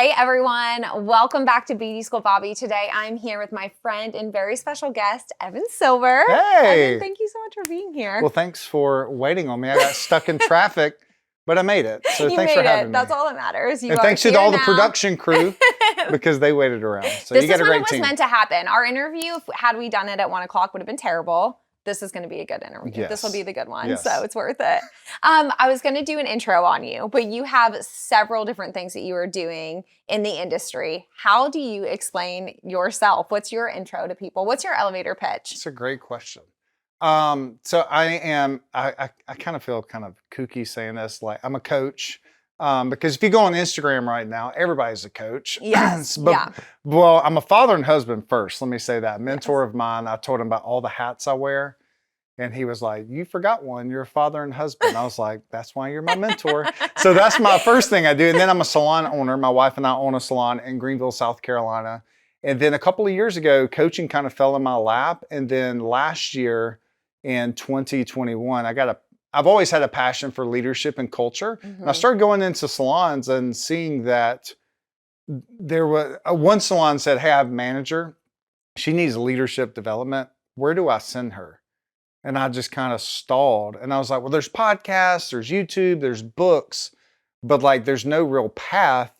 Hey everyone, welcome back to Beauty School Bobbi. Today I'm here with my friend and very special guest, Evan Silver. Hey! Evan, thank you so much for being here. Well, thanks for waiting on me. I got stuck in traffic, but I made it. So thanks for having me. That's all that matters. And thanks to all the production crew because they waited around. So this you got is a when great it was team. meant to happen. Our interview, had we done it at 1 o'clock, would have been terrible. This is going to be a good interview. Yes. This will be the good one, Yes. so it's worth it. I was going to do an intro on you, but you have several different things that you are doing in the industry. How do you explain yourself? What's your intro to people? What's your elevator pitch? It's a great question. So I kind of feel kind of kooky saying this, like I'm a coach. Because if you go on Instagram right now, everybody's a coach. Yes. Well, I'm a father and husband first. Let me say that. Mentor of mine, I told him about all the hats I wear. And he was like, you forgot one. You're a father and husband. I was like, that's why you're my mentor. So that's my first thing I do. And then I'm a salon owner. My wife and I own a salon in Greenville, South Carolina. And then a couple of years ago, coaching kind of fell in my lap. And then last year in 2021, I've always had a passion for leadership and culture. And I started going into salons and seeing that there was one salon said, hey, I have a manager. She needs leadership development. Where do I send her? And I just kind of stalled. And I was like, well, there's podcasts, there's YouTube, there's books, but like there's no real path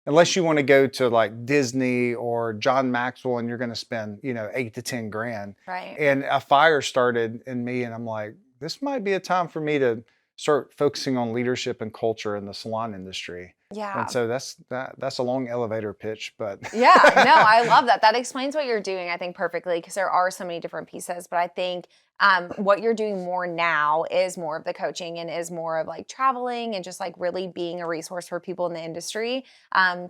unless you want to go to like Disney or John Maxwell and you're going to spend, 8 to 10 grand. Right. And a fire started in me and I'm like, this might be a time for me to start focusing on leadership and culture in the salon industry. Yeah. And so that's a long elevator pitch, but yeah, no, I love that. That explains what you're doing, I think, perfectly, because there are so many different pieces. But I think what you're doing more now is more of the coaching and is more of like traveling and just like really being a resource for people in the industry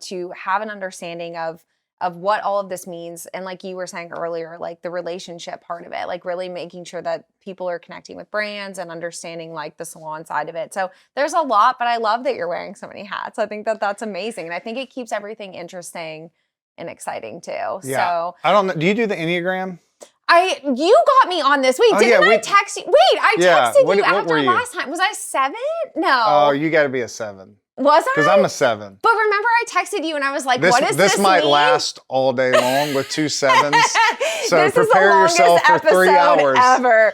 to have an understanding of what all of this means. And like you were saying earlier, like the relationship part of it, like really making sure that people are connecting with brands and understanding like the salon side of it. So there's a lot, but I love that you're wearing so many hats. I think that that's amazing. And I think it keeps everything interesting and exciting too. yeah. So I don't know. Do you do the Enneagram? You got me on this. Wait, I text you? Wait, I texted you after last time. Was I 7? No. Oh, you got to be a 7. Was I? Because I'm a 7. But remember I texted you and I was like, what does this mean? This might mean? last all day long with 2 7s. So this prepare is the yourself for 3 hours. Ever.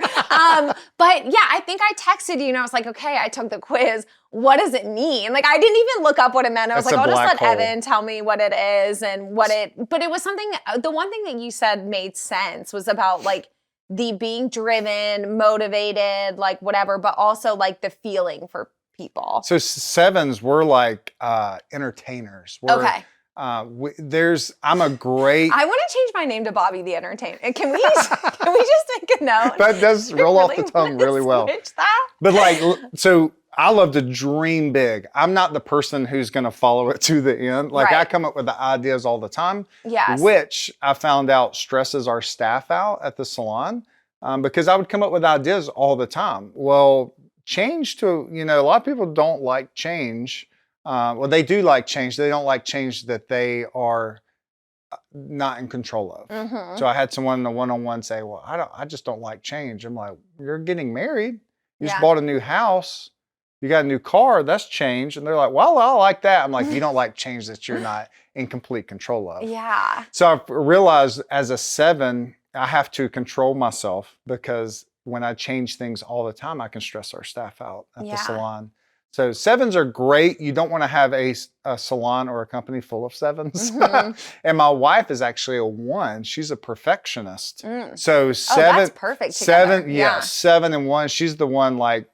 But yeah, I think I texted you and I was like, okay, I took the quiz. What does it mean? Like, I didn't even look up what it meant. I was like, I'll just let Evan tell me what it is and but it was something, the one thing that you said made sense was about like the being driven, motivated, like whatever, but also like the feeling for people. So 7s, we're like entertainers. Okay. I'm a great. I want to change my name to Bobbi the Entertainer. Can we just make a note? That does roll off the tongue really well. Switch that? But like, so I love to dream big. I'm not the person who's going to follow it to the end. Like I come up with the ideas all the time. Yes. Which I found out stresses our staff out at the salon because I would come up with ideas all the time. Well, change to, a lot of people don't like change. Well, they do like change. They don't like change that they are not in control of. So I had someone in a one-on-one say, well, I just don't like change. I'm like, you're getting married. You just bought a new house. You got a new car. That's change. And they're like, well, I like that. I'm like, you don't like change that you're not in complete control of. Yeah. So I've realized as a 7, I have to control myself because when I change things all the time, I can stress our staff out at the salon. So 7s are great. You don't want to have a salon or a company full of 7s. And my wife is actually a 1. She's a perfectionist. So 7, that's perfect together. 7, 7 and 1. She's the one like,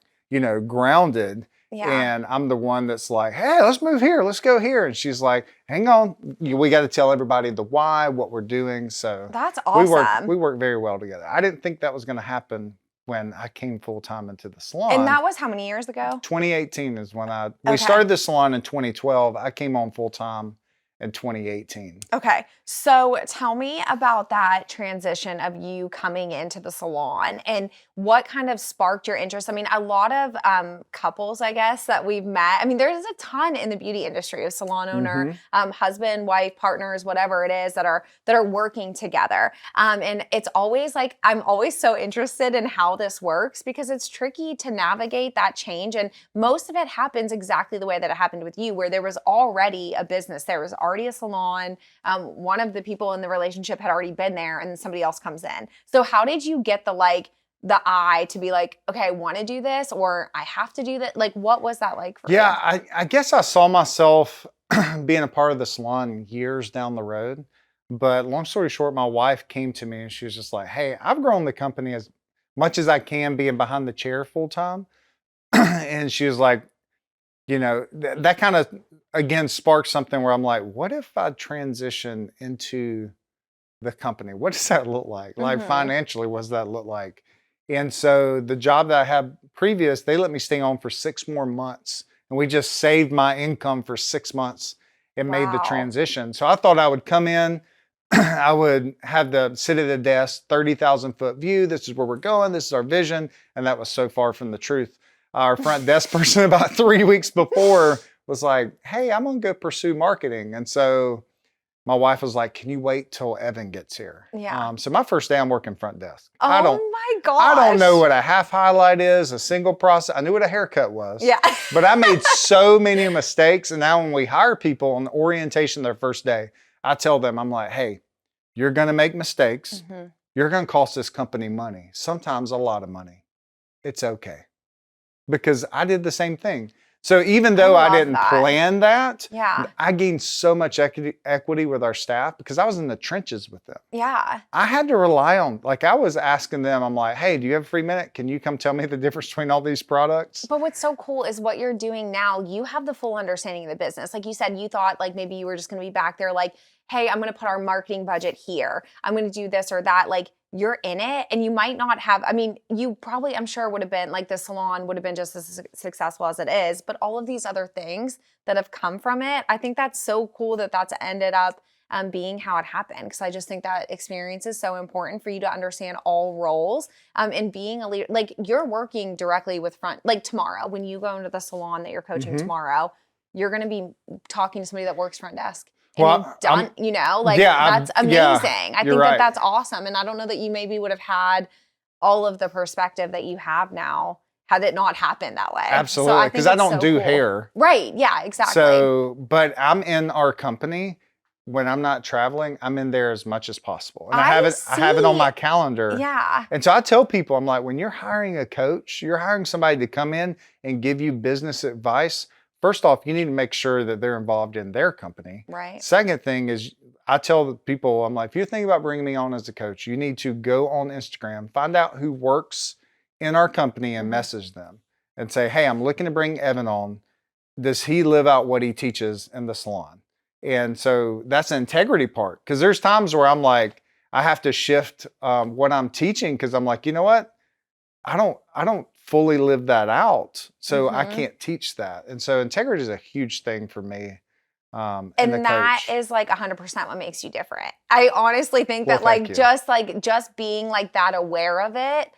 grounded. Yeah. And I'm the one that's like, hey, let's move here. Let's go here. And she's like, hang on. We got to tell everybody the why, what we're doing. So that's awesome. We work very well together. I didn't think that was going to happen when I came full-time into the salon. And that was how many years ago? 2018 is when we started the salon in 2012. I came on full-time in 2018. Okay. So tell me about that transition of you coming into the salon and what kind of sparked your interest. I mean, a lot of couples, I guess, that we've met. I mean, there's a ton in the beauty industry of salon owner, husband, wife, partners, whatever it is that are working together. And it's always like, I'm always so interested in how this works because it's tricky to navigate that change. And most of it happens exactly the way that it happened with you, where there was already a business, there was already a salon. One of the people in the relationship had already been there and then somebody else comes in. So how did you get the eye to be like, okay, I want to do this or I have to do that? Like, what was that like for you? Yeah, I guess I saw myself being a part of the salon years down the road. But long story short, my wife came to me and she was just like, hey, I've grown the company as much as I can being behind the chair full time. And she was like, that kind of, again, sparked something where I'm like, what if I transition into the company? What does that look like? Like financially, what does that look like? And so the job that I had previous, they let me stay on for 6 more months. And we just saved my income for 6 months and made the transition. So I thought I would come in, I would have sit at a desk, 30,000 foot view. This is where we're going. This is our vision. And that was so far from the truth. Our front desk person about 3 weeks before was like, hey, I'm going to go pursue marketing. And so my wife was like, can you wait till Evan gets here? Yeah. So my first day I'm working front desk. Oh my gosh. I don't know what a half highlight is, a single process. I knew what a haircut was. Yeah. But I made so many mistakes. And now when we hire people on the orientation their first day, I tell them, I'm like, hey, you're going to make mistakes. You're going to cost this company money, sometimes a lot of money. It's okay. Because I did the same thing. So even though I didn't plan that, I gained so much equity with our staff because I was in the trenches with them. Yeah. I had to rely on, I was asking them, I'm like, hey, do you have a free minute? Can you come tell me the difference between all these products? But what's so cool is what you're doing now, you have the full understanding of the business. Like you said, you thought like maybe you were just going to be back there like, hey, I'm going to put our marketing budget here. I'm going to do this or that. Like you're in it and you might not have, I mean, you probably, I'm sure would have been like the salon would have been just as successful as it is, but all of these other things that have come from it, I think that's so cool that that's ended up being how it happened. Because I just think that experience is so important for you to understand all roles and being a leader. Like you're working directly with like tomorrow, when you go into the salon that you're coaching tomorrow, you're going to be talking to somebody that works front desk. And well, that's amazing. I think that that's awesome. And I don't know that you maybe would have had all of the perspective that you have now had it not happened that way. Absolutely. Because I don't do hair. Right. Yeah, exactly. So, but I'm in our company. When I'm not traveling, I'm in there as much as possible. And I have it on my calendar. Yeah. And so I tell people, I'm like, when you're hiring a coach, you're hiring somebody to come in and give you business advice. First off, you need to make sure that they're involved in their company. Right. Second thing is I tell the people, I'm like, if you're thinking about bringing me on as a coach, you need to go on Instagram, find out who works in our company and message them and say, hey, I'm looking to bring Evan on. Does he live out what he teaches in the salon? And so that's the integrity part. Because there's times where I'm like, I have to shift what I'm teaching because I'm like, you know what? I don't fully live that out. So I can't teach that. And so integrity is a huge thing for me. And that is like 100% what makes you different. I honestly think that just being like that aware of it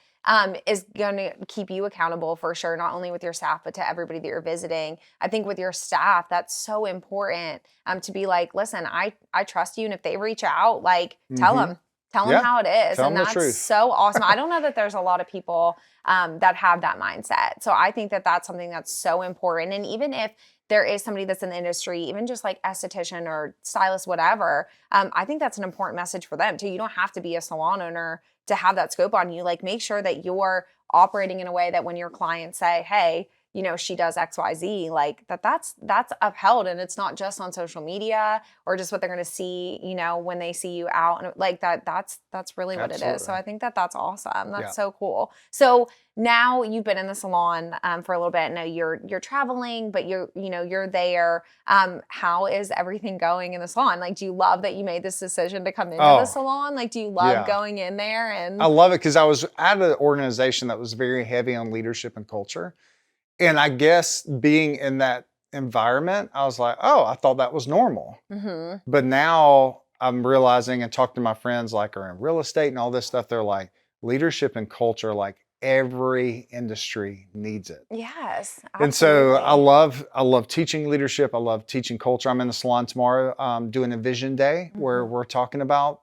is going to keep you accountable for sure, not only with your staff, but to everybody that you're visiting. I think with your staff, that's so important to be like, listen, I trust you. And if they reach out, like tell them how it is. Tell and them that's the truth. So awesome. I don't know that there's a lot of people that have that mindset. So I think that that's something that's so important. And even if there is somebody that's in the industry, even just like esthetician or stylist, whatever, I think that's an important message for them too. You don't have to be a salon owner to have that scope on you. Like make sure that you're operating in a way that when your clients say, hey, you know, she does X, Y, Z, like that's upheld. And it's not just on social media or just what they're going to see, you know, when they see you out and like that's really what it is. So I think that that's awesome. That's so cool. So now you've been in the salon for a little bit. Now you're traveling, but you're there. How is everything going in the salon? Like, do you love that you made this decision to come into the salon? Like, do you love going in there? And I love it because I was at an organization that was very heavy on leadership and culture. And I guess being in that environment, I was like, oh, I thought that was normal. Mm-hmm. But now I'm realizing and talking to my friends like are in real estate and all this stuff, they're like, leadership and culture, like every industry needs it. Yes, And so absolutely. I love teaching leadership. I love teaching culture. I'm in the salon tomorrow doing a vision day where we're talking about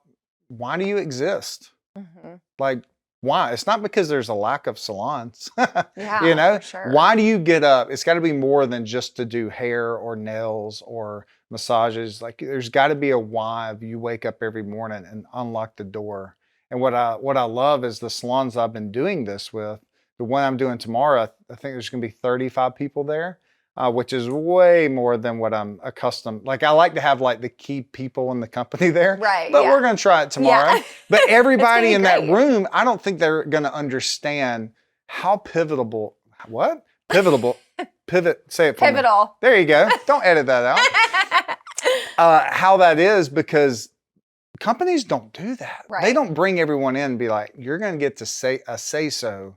why do you exist? Mm-hmm. Like, why? It's not because there's a lack of salons. Yeah, for sure. Why do you get up? It's got to be more than just to do hair or nails or massages. Like, there's got to be a why of you wake up every morning and unlock the door. And what I love is the salons I've been doing this with. The one I'm doing tomorrow, I think there's going to be 35 people there, which is way more than what I'm accustomed. Like, I like to have like the key people in the company there, Right, but yeah. we're going to try it tomorrow. Yeah. But everybody in that great. room, I don't think they're going to understand how pivotal. What? Pivotal. Pivot. Say it for me. Pivotal. There you go. Don't edit that out. How that is, because companies don't do that. Right. They don't bring everyone in and be like, you're going to get to say a say-so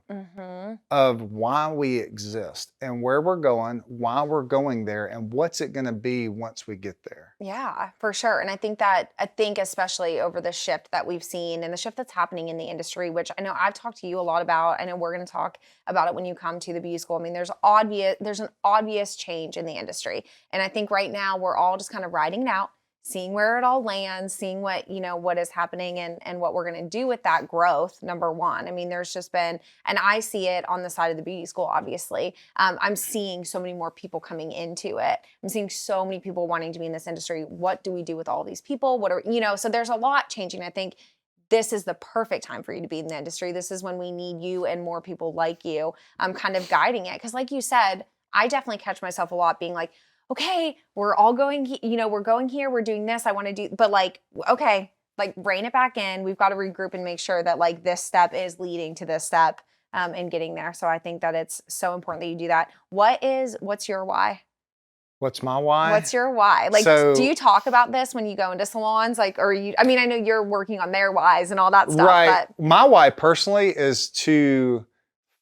of why we exist and where we're going, why we're going there, and what's it going to be once we get there. Yeah, for sure. And I think especially over the shift that we've seen and the shift that's happening in the industry, which I know I've talked to you a lot about. I know we're going to talk about it when you come to the beauty school. I mean, there's an obvious change in the industry. And I think right now we're all just kind of riding it out, seeing where it all lands, seeing what is happening and what we're going to do with that growth, number one. I mean, there's just been, and I see it on the side of the beauty school, obviously. I'm seeing so many more people coming into it. I'm seeing so many people wanting to be in this industry. What do we do with all these people? So there's a lot changing. I think this is the perfect time for you to be in the industry. This is when we need you and more people like you kind of guiding it. Because like you said, I definitely catch myself a lot being like, okay, we're all going, we're going here, we're doing this, I want to do, but like, okay, like rein it back in. We've got to regroup and make sure that like this step is leading to this step and getting there. So I think that it's so important that you do that. What's your why? What's my why? What's your why? Like, do you talk about this when you go into salons? Like, I mean, I know you're working on their whys and all that stuff, right. But my why personally is to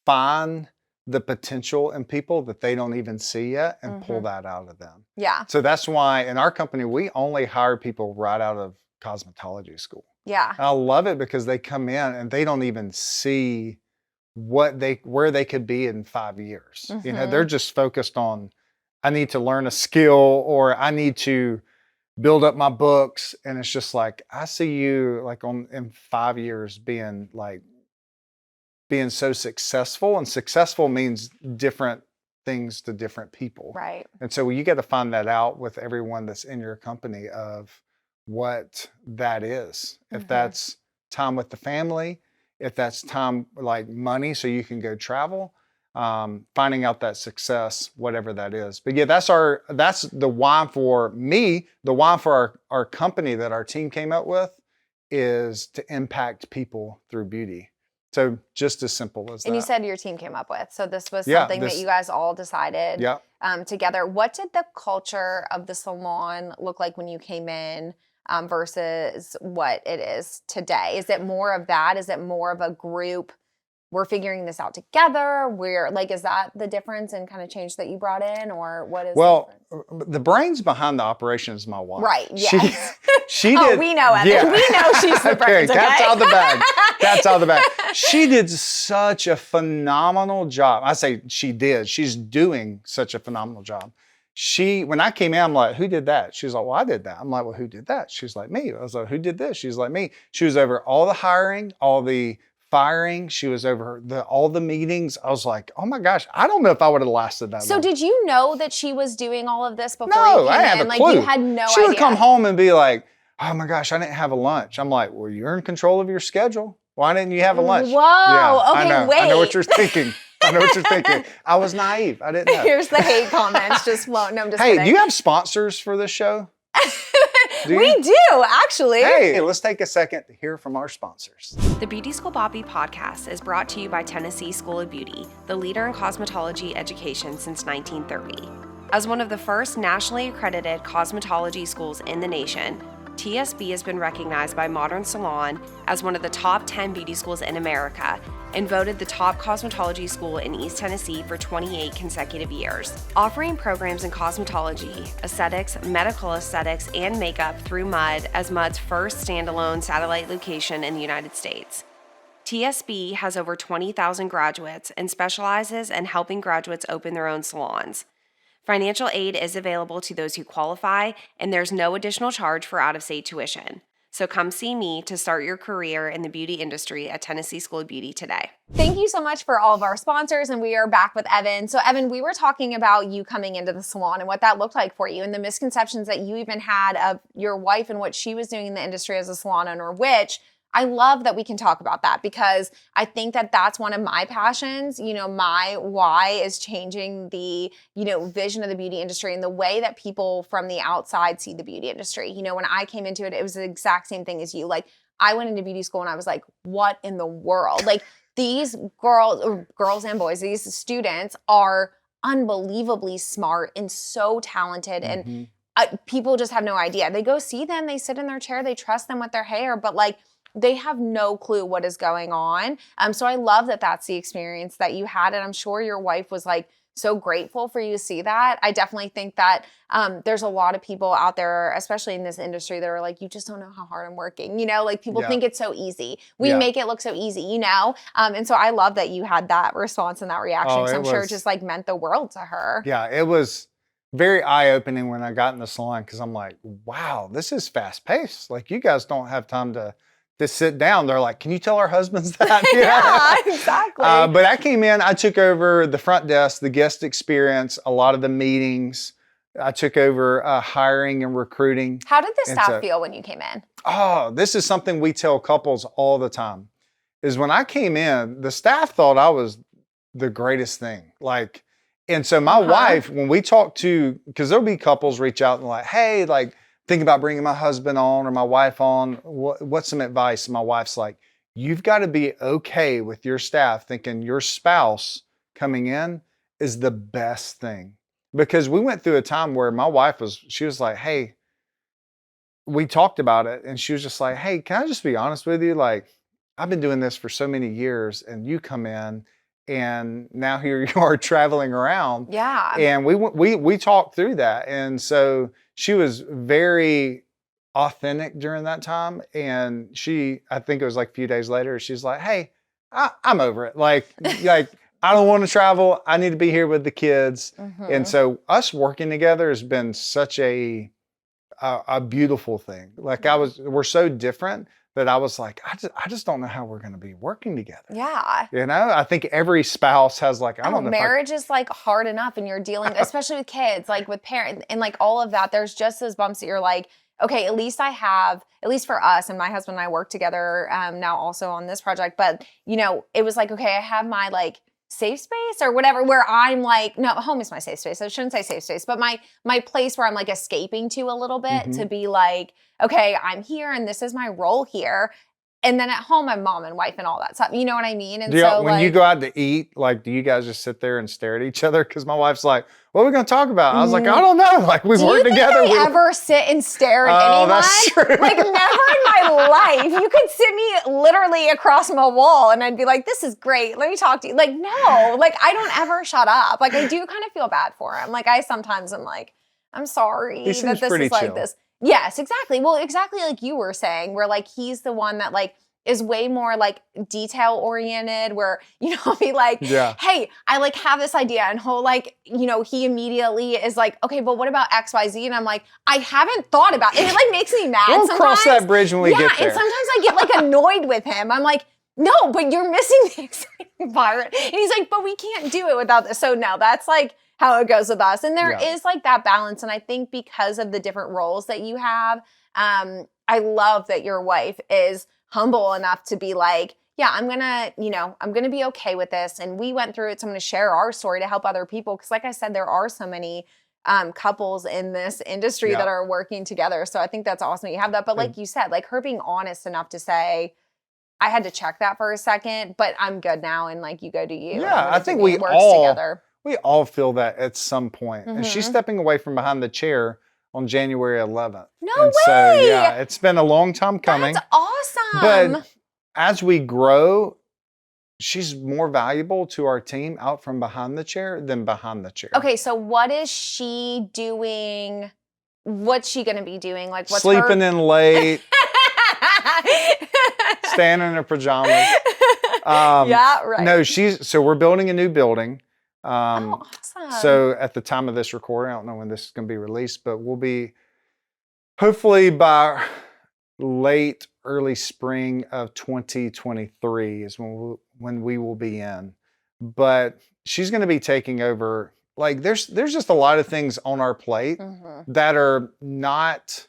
find the potential in people that they don't even see yet and pull that out of them. Yeah. So that's why in our company, we only hire people right out of cosmetology school. Yeah. And I love it because they come in and they don't even see where they could be in 5 years. They're just focused on, I need to learn a skill or I need to build up my books. And it's just like, I see you like in 5 years being so successful, and successful means different things to different people. Right. And so you got to find that out with everyone that's in your company of what that is. If that's time with the family, if that's time like money so you can go travel, finding out that success, whatever that is. But yeah, that's the why for me, the why for our company that our team came up with is to impact people through beauty. So just as simple as that. And you said your team came up with. So this was something that you guys all decided together. What did the culture of the salon look like when you came in versus what it is today? Is it more of that? Is it more of a group? We're figuring this out together. Is that the difference and kind of change that you brought in, or what is the difference? The brains behind the operation is my wife. Right, yes. She did. We know, Evan. Yeah. We know she's the brains, okay? Cat's out of the bag. Cat's out of the bag. She did such a phenomenal job. I say she did. She's doing such a phenomenal job. When I came in, I'm like, who did that? She's like, well, I did that. I'm like, well, who did that? She's like, me. I was like, who did this? She's like, me. She was over all the hiring, all the firing. She was over all the meetings. I was like, oh my gosh, I don't know if I would have lasted that long. So did you know that she was doing all of this before No, you came I didn't have in? a clue. You had no idea. She would come home and be like, oh my gosh, I didn't have a lunch. I'm like, well, you're in control of your schedule. Why didn't you have a lunch? Whoa, okay, wait. I know what you're thinking. I was naive. I didn't know. Here's the hate comments just flowing. No, I'm just kidding. Do you have sponsors for this show? We do, actually. Hey, let's take a second to hear from our sponsors. The Beauty School Bobbi podcast is brought to you by Tennessee School of Beauty, the leader in cosmetology education since 1930. As one of the first nationally accredited cosmetology schools in the nation, TSB has been recognized by Modern Salon as one of the top 10 beauty schools in America and voted the top cosmetology school in East Tennessee for 28 consecutive years, offering programs in cosmetology, aesthetics, medical aesthetics, and makeup through MUD as MUD's first standalone satellite location in the United States. TSB has over 20,000 graduates and specializes in helping graduates open their own salons. Financial aid is available to those who qualify, and there's no additional charge for out-of-state tuition. So come see me to start your career in the beauty industry at Tennessee School of Beauty today. Thank you so much for all of our sponsors, and we are back with Evan. So Evan, we were talking about you coming into the salon and what that looked like for you and the misconceptions that you even had of your wife and what she was doing in the industry as a salon owner, which I love that we can talk about that because I think that that's one of my passions. You know, my why is changing the, vision of the beauty industry and the way that people from the outside see the beauty industry. You know, when I came into it, it was the exact same thing as you. Like, I went into beauty school and I was like, what in the world? Like, these girls and boys, these students are unbelievably smart and so talented and people just have no idea. They go see them, they sit in their chair, they trust them with their hair, but like, they have no clue what is going on. So I love that that's the experience that you had. And I'm sure your wife was like so grateful for you to see that. I definitely think that there's a lot of people out there, especially in this industry, that are like, you just don't know how hard I'm working. You know, like people think it's so easy. We make it look so easy, you know? And so I love that you had that response and that reaction. So I'm sure it just like meant the world to her. Yeah, it was very eye-opening when I got in the salon because I'm like, wow, this is fast-paced. Like, you guys don't have time to sit down. They're like, can you tell our husbands that? Yeah, exactly. But I came in, I took over the front desk, the guest experience, a lot of the meetings. I took over hiring and recruiting. How did the staff feel when you came in? Oh, this is something we tell couples all the time, is when I came in, the staff thought I was the greatest thing. Like, and so my wife, when we talk to, because there'll be couples reach out and like, hey, like, think about bringing my husband on or my wife on. What's some advice? And my wife's like, you've got to be okay with your staff thinking your spouse coming in is the best thing. Because we went through a time where my wife she was like, hey, we talked about it. And she was just like, hey, can I just be honest with you? Like, I've been doing this for so many years and you come in and now here you are traveling around. Yeah. And we talked through that. And so she was very authentic during that time. And I think it was like a few days later, she's like, hey, I'm over it. Like I don't want to travel. I need to be here with the kids. And so us working together has been such a beautiful thing. Like we're so different that I was like, I just don't know how we're going to be working together. Yeah. You know, I think every spouse has like, I don't know. Marriage is like hard enough and you're dealing, especially with kids, like with parents and like all of that. There's just those bumps that you're like, okay, at least for us and my husband and I work together now also on this project. But, you know, it was like, okay, I have my like safe space or whatever, where I'm like, no, home is my safe space. I shouldn't say safe space, but my place where I'm like escaping to a little bit to be like, okay, I'm here and this is my role here. And then at home, I'm mom and wife and all that stuff. You know what I mean? And so when you go out to eat, like, do you guys just sit there and stare at each other? Because my wife's like, what are we going to talk about? I was like, I don't know. Like, we work together. Do you ever sit and stare at anyone? That's true. Like, never in my life. You could sit me literally across my wall and I'd be like, this is great. Let me talk to you. Like, no. Like, I don't ever shut up. Like, I do kind of feel bad for him. Like, sometimes I'm like, I'm sorry that this is like chill. This. Yes, exactly. Well, exactly like you were saying, where like he's the one that like is way more like detail oriented, where, you know, I'll be like, hey, I like have this idea, and he'll like, you know, he immediately is like, okay, but what about XYZ? And I'm like, I haven't thought about it. And it like makes me mad. We'll cross that bridge when we get there. And sometimes I get like annoyed with him. I'm like, no, but you're missing the exciting part. And he's like, but we can't do it without this. So no, that's like how it goes with us. And there is like that balance. And I think because of the different roles that you have, I love that your wife is humble enough to be like, yeah, I'm going to be okay with this. And we went through it. So I'm going to share our story to help other people. Cause like I said, there are so many couples in this industry that are working together. So I think that's awesome that you have that. But like you said, like her being honest enough to say, I had to check that for a second, but I'm good now. And like, you go do you. Yeah, I think we all feel that at some point. And she's stepping away from behind the chair on January 11th. No and way! So, yeah, it's been a long time coming. That's awesome. But as we grow, she's more valuable to our team out from behind the chair than behind the chair. Okay, so what is she doing? What's she going to be doing? Like, what's Sleeping her... in late, staying in her pajamas. Yeah, right. No, so we're building a new building. Oh, awesome. So at the time of this recording, I don't know when this is going to be released, but we'll be hopefully by late, early spring of 2023 is when we will be in. But she's going to be taking over. Like there's just a lot of things on our plate that are not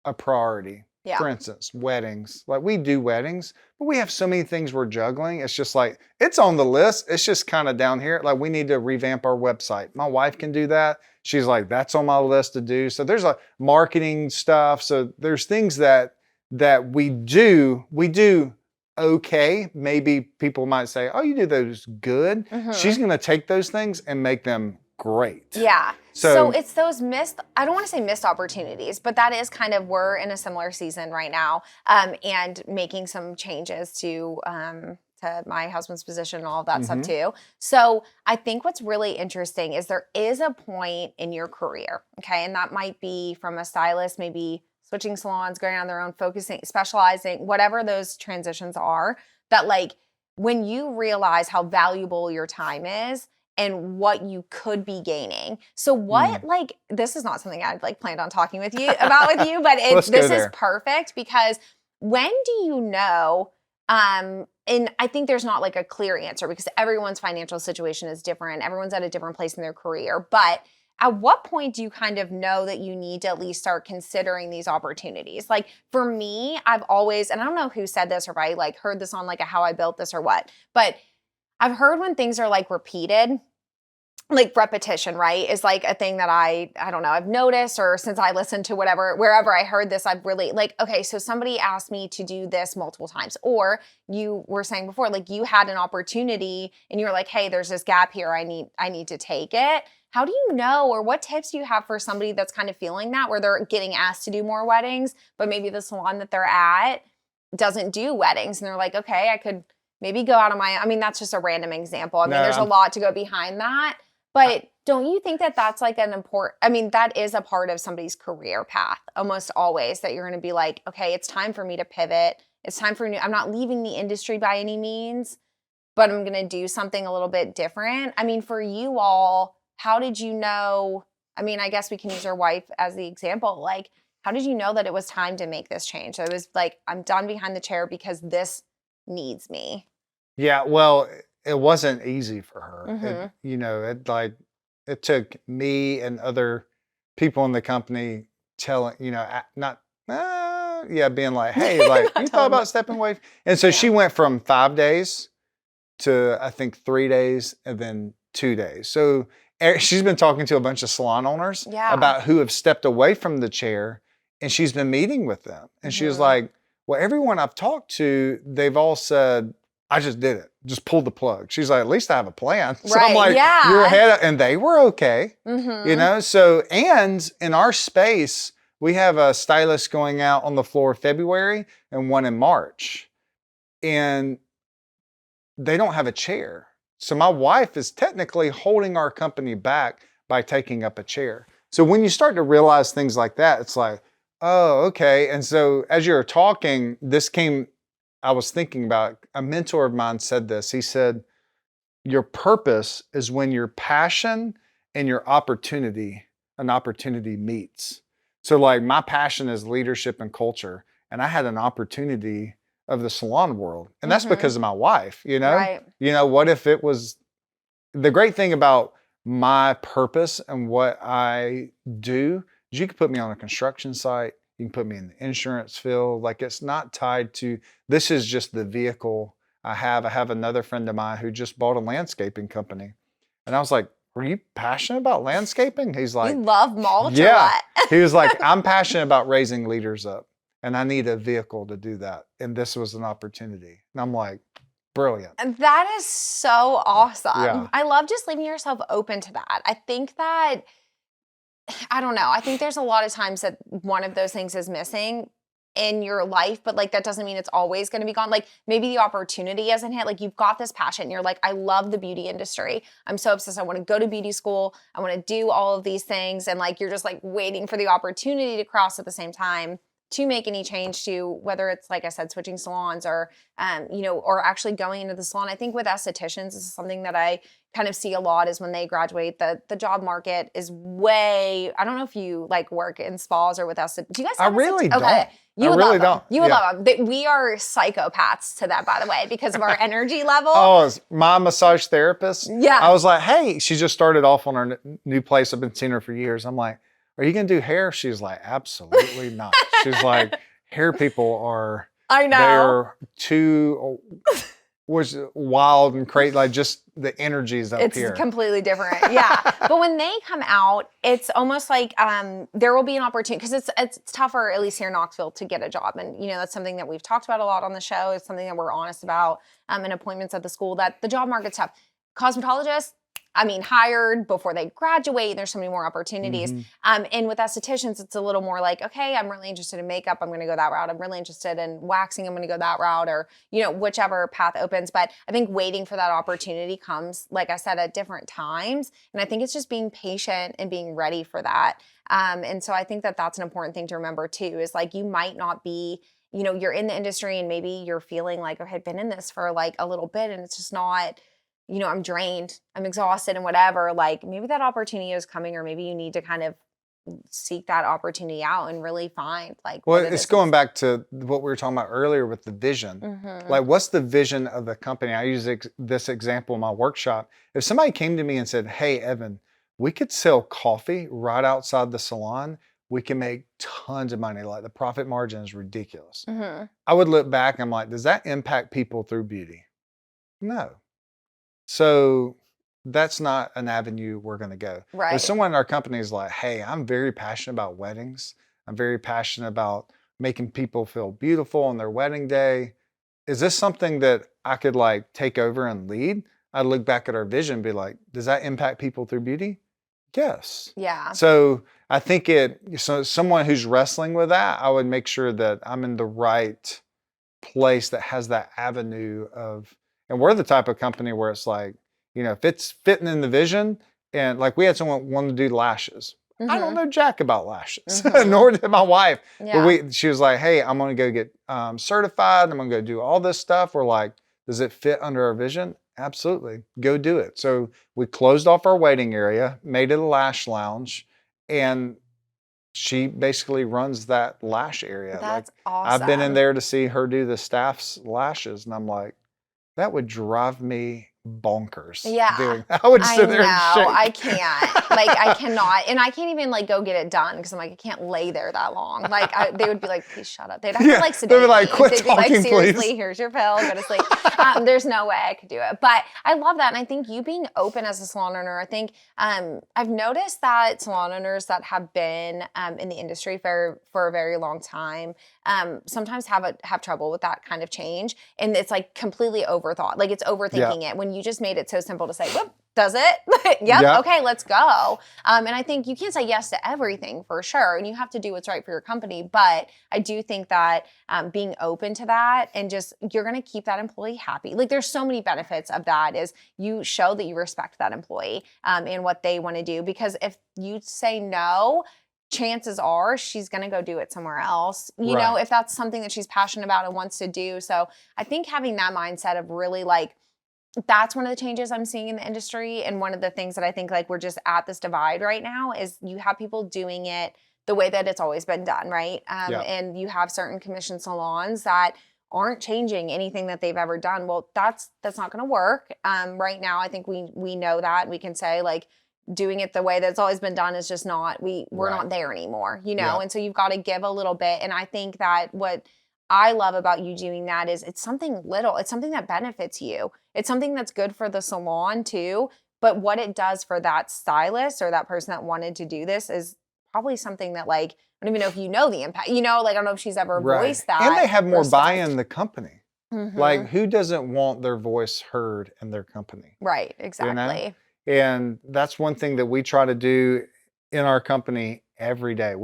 a priority. Yeah. For instance, weddings. Like we do weddings, but we have so many things we're juggling. It's just like, it's on the list. It's just kind of down here. Like we need to revamp our website. My wife can do that. She's like, that's on my list to do. So there's a marketing stuff. So there's things that we do okay. Maybe people might say, oh, you do those good. She's going to take those things and make them great. Yeah. So it's those I don't want to say missed opportunities, but that is kind of, we're in a similar season right now, and making some changes to my husband's position and all of that stuff too. So I think what's really interesting is there is a point in your career, okay? And that might be from a stylist, maybe switching salons, going on their own, focusing, specializing, whatever those transitions are, that like when you realize how valuable your time is and what you could be gaining. So what, like, this is not something I'd like planned on talking with you about with you, but this is perfect because when do you know, and I think there's not like a clear answer because everyone's financial situation is different. Everyone's at a different place in their career. But at what point do you kind of know that you need to at least start considering these opportunities? Like for me, I've always, and I don't know who said this or if I like heard this on like a How I Built This or what, but I've heard when things are like repeated, like repetition, right, is like a thing that I don't know, I've noticed, or since I listened to wherever I heard this, I've really like, okay, so somebody asked me to do this multiple times, or you were saying before, like you had an opportunity and you're like, hey, there's this gap here, I need to take it. How do you know, or what tips do you have for somebody that's kind of feeling that, where they're getting asked to do more weddings, but maybe the salon that they're at doesn't do weddings, and they're like, okay, I could maybe go out on my, I mean, that's just a random example. I mean, there's a lot to go behind that. But don't you think that that's like that is a part of somebody's career path almost always, that you're going to be like, okay, it's time for me to pivot. It's time for I'm not leaving the industry by any means, but I'm going to do something a little bit different. I mean, for you all, how did you know? I mean, I guess we can use your wife as the example. Like, how did you know that it was time to make this change? So it was like, I'm done behind the chair because this needs me. Yeah, well, it wasn't easy for her. It took me and other people in the company telling, being like, hey, like, you thought about stepping away? And so she went from 5 days to, I think, 3 days and then 2 days. So she's been talking to a bunch of salon owners about who have stepped away from the chair, and she's been meeting with them. And she was like, well, everyone I've talked to, they've all said, I just did it. Just pulled the plug. She's like, at least I have a plan. So I'm like, you're ahead. And they were okay. So, and in our space, we have a stylist going out on the floor February and one in March. And they don't have a chair. So my wife is technically holding our company back by taking up a chair. So when you start to realize things like that, it's like, oh, okay. And so as you're talking, I was thinking about, a mentor of mine said this. He said, your purpose is when your passion and your an opportunity meets. So like my passion is leadership and culture. And I had an opportunity of the salon world. And that's because of my wife, Right. What if it was, the great thing about my purpose and what I do is you could put me on a construction site. You can put me in the insurance field. Like it's not tied to, this is just the vehicle I have. I have another friend of mine who just bought a landscaping company. And I was like, were you passionate about landscaping? He's like, you love mulch or yeah. what? He was like, I'm passionate about raising leaders up and I need a vehicle to do that. And this was an opportunity. And I'm like, brilliant. And that is so awesome. Yeah. I love just leaving yourself open to that. I think that I don't know. I think there's a lot of times that one of those things is missing in your life, but like that doesn't mean it's always going to be gone. Like maybe the opportunity hasn't hit. Like you've got this passion. And you're like, I love the beauty industry. I'm so obsessed. I want to go to beauty school. I want to do all of these things. And like you're just like waiting for the opportunity to cross at the same time to make any change to whether it's, like I said, switching salons or, or actually going into the salon. I think with estheticians, this is something that I kind of see a lot is when they graduate, the job market is way, I don't know if you like work in spas or with us. Do you guys have really don't. Okay. You I would really love them. don't. You would Yeah. love them. We are psychopaths to that, by the way, because of our energy level. Oh, it's my massage therapist. Yeah. I was like, hey, she just started off on her new place. I've been seeing her for years. I'm like, are you going to do hair? She's like, absolutely not. She's like, hair people are, I know. they're too wild and crazy. Like just the energies up here. It's completely different. Yeah. But when they come out, it's almost like there will be an opportunity because it's tougher, at least here in Knoxville, to get a job. And, that's something that we've talked about a lot on the show. It's something that we're honest about in appointments at the school, that the job market's tough. Cosmetologists, hired before they graduate. There's so many more opportunities. Mm-hmm. And with estheticians, it's a little more like, okay, I'm really interested in makeup. I'm going to go that route. I'm really interested in waxing. I'm going to go that route, or, whichever path opens. But I think waiting for that opportunity comes, like I said, at different times. And I think it's just being patient and being ready for that. And so I think that that's an important thing to remember too, is like, you might not be, you're in the industry and maybe you're feeling like, okay, I've been in this for like a little bit and it's just not, I'm drained, I'm exhausted and whatever, like maybe that opportunity is coming, or maybe you need to kind of seek that opportunity out and really find like. Well, it's going back to what we were talking about earlier with the vision. Mm-hmm. Like, what's the vision of the company? I use this example in my workshop. If somebody came to me and said, hey, Evan, we could sell coffee right outside the salon, we can make tons of money. Like the profit margin is ridiculous. Mm-hmm. I would look back and I'm like, does that impact people through beauty? No. So that's not an avenue we're going to go. Right. If someone in our company is like, hey, I'm very passionate about weddings. I'm very passionate about making people feel beautiful on their wedding day. Is this something that I could like take over and lead? I'd look back at our vision and be like, does that impact people through beauty? Yes. Yeah. So I think someone who's wrestling with that, I would make sure that I'm in the right place that has that avenue of. And we're the type of company where it's like, if it's fitting in the vision, and like we had someone want to do lashes. Mm-hmm. I don't know jack about lashes, Mm-hmm. nor did my wife. Yeah. But she was like, hey, I'm going to go get certified. I'm going to go do all this stuff. We're like, does it fit under our vision? Absolutely. Go do it. So we closed off our waiting area, made it a lash lounge, and she basically runs that lash area. That's like, awesome. I've been in there to see her do the staff's lashes, and I'm like, that would drive me bonkers. Yeah. I would sit there and shake. I can't. Like, I cannot. And I can't even, like, go get it done because I'm like, I can't lay there that long. Like, they would be like, please shut up. They'd have to, like, sedate They'd be like, me. quit They'd be like, talking, seriously, please. here's your pill, go to sleep. There's no way I could do it. But I love that. And I think you being open as a salon owner, I think I've noticed that salon owners that have been in the industry for a very long time sometimes have trouble with that kind of change. And it's, like, completely overthought. Like, it's overthinking it when you just made it so simple to say, whoop, does it? Yep. Okay, let's go. And I think you can't say yes to everything for sure. And you have to do what's right for your company. But I do think that being open to that and just, you're going to keep that employee happy. Like, there's so many benefits of that is you show that you respect that employee and what they want to do. Because if you say no, chances are she's going to go do it somewhere else, if that's something that she's passionate about and wants to do. So I think having that mindset of really like, that's one of the changes I'm seeing in the industry. And one of the things that I think like we're just at this divide right now is you have people doing it the way that it's always been done, right? And you have certain commission salons that aren't changing anything that they've ever done. Well, that's not going to work. Right now, I think we know that. We can say like doing it the way that's always been done is just not, we're not there anymore, And so you've got to give a little bit. And I think that what I love about you doing that is it's something little. It's something that benefits you. It's something that's good for the salon too. But what it does for that stylist or that person that wanted to do this is probably something that like, I don't even know if you know the impact, like I don't know if she's ever voiced that. And they have more buy-in in the company. Mm-hmm. Like who doesn't want their voice heard in their company? Right, exactly. And that's one thing that we try to do in our company every day.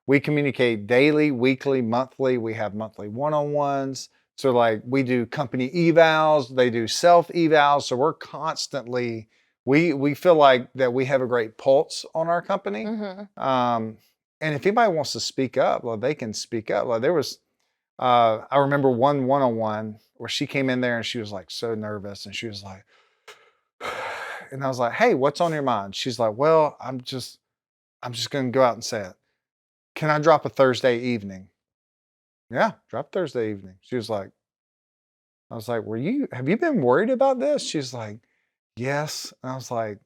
We communicate daily, weekly, monthly. We have monthly one-on-ones. So like we do company evals, they do self evals. So we're constantly, we feel like that we have a great pulse on our company. Mm-hmm. And if anybody wants to speak up, well, they can speak up. Like there was, I remember one-on-one where she came in there and she was like so nervous and she was like, and I was like, hey, what's on your mind? She's like, well, I'm just going to go out and say it. Can I drop a Thursday evening? Yeah, drop Thursday evening. She was like, I was like, have you been worried about this? She's like, yes. And I was like,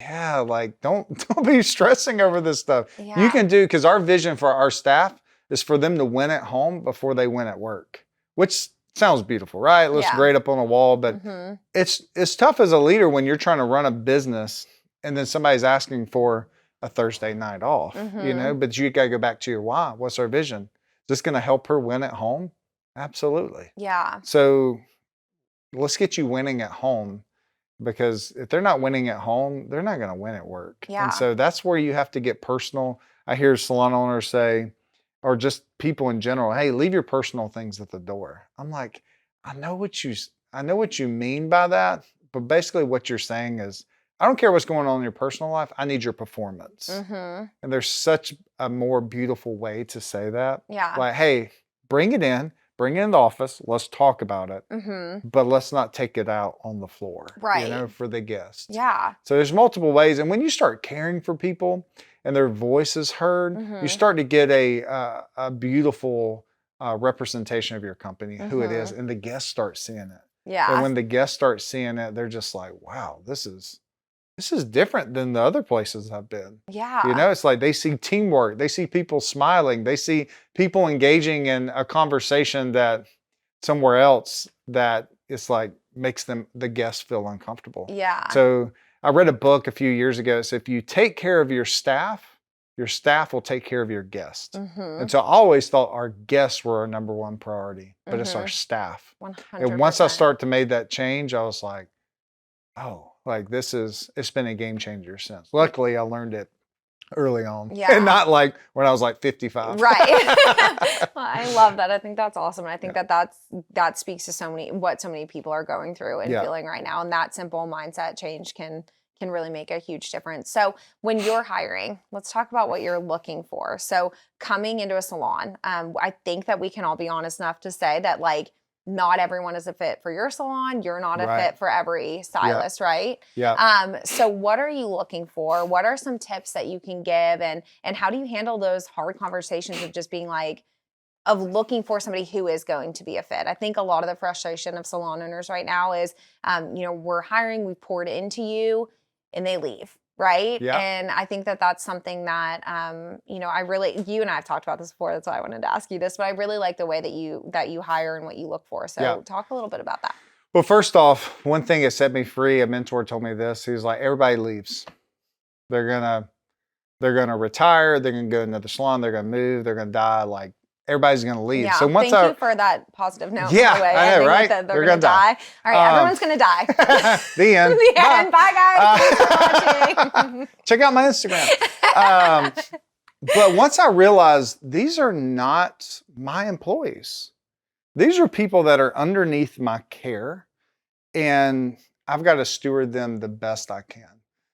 yeah, like don't be stressing over this stuff. You Yeah. can do, because our vision for our staff is for them to win at home before they win at work, which sounds beautiful, right? It looks Yeah. great up on a wall, but Mm-hmm. it's tough as a leader when you're trying to run a business and then somebody's asking for a Thursday night off, Mm-hmm. but you got to go back to your why. What's our vision? Is this going to help her win at home? Absolutely. Yeah. So let's get you winning at home, because if they're not winning at home, they're not going to win at work. Yeah. And so that's where you have to get personal. I hear salon owners say, or just people in general, hey, leave your personal things at the door. I'm like, I know what you mean by that, but basically what you're saying is, I don't care what's going on in your personal life. I need your performance. Mm-hmm. And there's such a more beautiful way to say that. Yeah. Like, hey, bring it in the office. Let's talk about it. Mm-hmm. But let's not take it out on the floor, Right. for the guests. Yeah. So there's multiple ways. And when you start caring for people and their voice is heard, Mm-hmm. you start to get a beautiful representation of your company, who it is, and the guests start seeing it. Yeah. And when the guests start seeing it, they're just like, wow, this is different than the other places I've been. Yeah. It's like they see teamwork, they see people smiling, they see people engaging in a conversation that somewhere else that it's like makes the guests feel uncomfortable. Yeah. So I read a book a few years ago. So if you take care of your staff will take care of your guests. Mm-hmm. And so I always thought our guests were our number one priority, but it's our Mm-hmm. staff. 100%. And once I started to make that change, I was like, oh, like it's been a game changer since. Luckily, I learned it early on. Yeah. And not like when I was like 55. Right. Well, I love that. I think that's awesome. And I think that speaks to what so many people are going through and feeling right now. And that simple mindset change can really make a huge difference. So when you're hiring, let's talk about what you're looking for. So coming into a salon, I think that we can all be honest enough to say that like not everyone is a fit for your salon. You're not a fit for every stylist, right? Yeah. So what are you looking for? What are some tips that you can give? And how do you handle those hard conversations of just being like, of looking for somebody who is going to be a fit? I think a lot of the frustration of salon owners right now is, we're hiring, we've poured into you, and they leave. Right. Yeah. And I think that that's something that, you and I have talked about this before. That's why I wanted to ask you this, but I really like the way that you hire and what you look for. So talk a little bit about that. Well, first off, one thing that set me free, a mentor told me this. He was like, everybody leaves. They're gonna retire. They're gonna go to another salon. They're gonna move. They're gonna die. Like everybody's gonna leave. Yeah. So once thank you for that positive note. Yeah, by the way. I know, right? They're gonna die. All right, everyone's gonna die. The end. The end. Bye, guys. Thanks for watching. Check out my Instagram. But once I realized these are not my employees, these are people that are underneath my care, and I've got to steward them the best I can.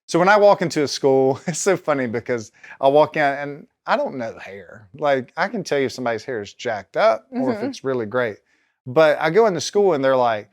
So when I walk into a school, it's so funny because I walk in and I don't know hair. Like I can tell you if somebody's hair is jacked up or if it's really great. But I go into school and they're like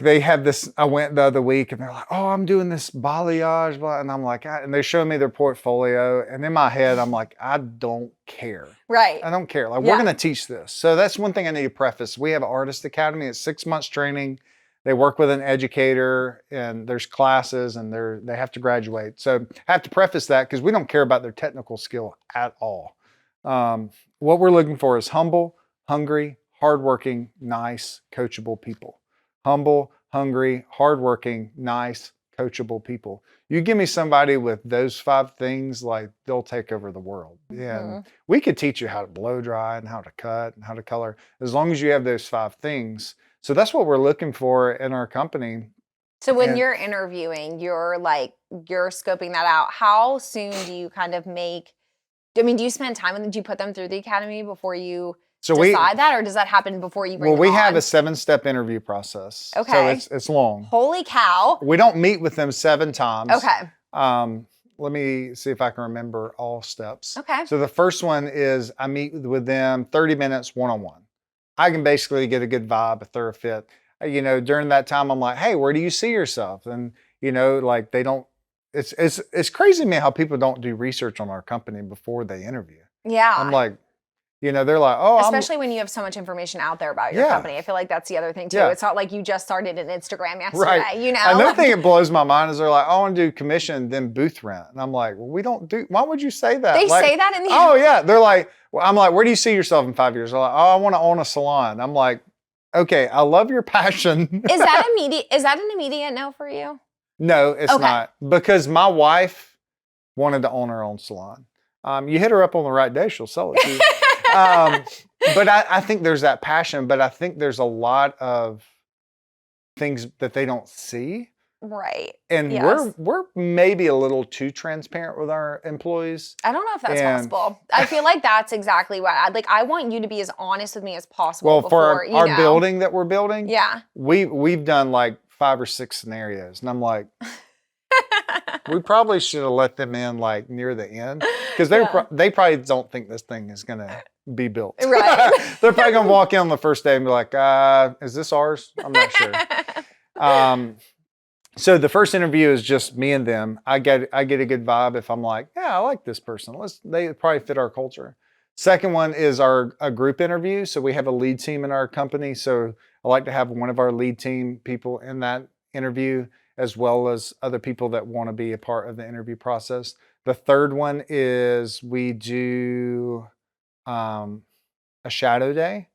they have this, I went the other week and they're like, oh, I'm doing this balayage, blah. And I'm like, and they show me their portfolio. And in my head, I'm like, I don't care. Right. I don't care. Like we're going to teach this. So that's one thing I need to preface. We have an Artist Academy. It's 6 months training. They work with an educator and there's classes and they have to graduate. So I have to preface that because we don't care about their technical skill at all. What we're looking for is humble, hungry, hardworking, nice, coachable people. Humble, hungry, hardworking, nice, coachable people. You give me somebody with those 5 things, like they'll take over the world. And we could teach you how to blow dry and how to cut and how to color, as long as you have those 5 things. So that's what we're looking for in our company. So when And you're interviewing, you're scoping that out. How soon do you kind of do you spend time with them? Do you put them through the academy before you so decide that, or does that happen before you bring them we have on? a 7-step interview process. So Okay. it's long. Holy cow. We don't meet with them 7 times. Okay. Let me see if I can remember all steps. Okay. So the first one is I meet with them 30 minutes one-on-one. I can basically get a good vibe if they're a fit. During that time, I'm like, hey, where do you see yourself? And, like they don't, it's crazy to me how people don't do research on our company before they interview. Yeah. I'm like, they're like, oh, especially when you have so much information out there about your company. I feel like that's the other thing too. Yeah. It's not like you just started an Instagram yesterday, Right. Another thing that blows my mind is they're like, I want to do commission, then booth rent. And I'm like, well, we don't do, why would you say that? They say that in the Oh yeah. They're like, I'm like, where do you see yourself in 5 years? They're like, oh, I want to own a salon. I'm like, okay, I love your passion. Is that an immediate no for you? No, it's not. Because my wife wanted to own her own salon. You hit her up on the right day, she'll sell it to you. But I think there's that passion, but I think there's a lot of things that they don't see. Right. And we're maybe a little too transparent with our employees. I don't know if that's possible. I feel like that's exactly what I want you to be as honest with me as possible. Well, for our building that we're building, we've done like 5 or 6 scenarios. And I'm like, we probably should have let them in like near the end. Because they probably don't think this thing is going to be built. Right. They're probably going to walk in on the first day and be like, is this ours? I'm not sure. So the first interview is just me and them. I get a good vibe if I'm like, yeah, I like this person. They probably fit our culture. Second one is a group interview. So we have a lead team in our company. So I like to have one of our lead team people in that interview, as well as other people that want to be a part of the interview process. The third one is we do a shadow day.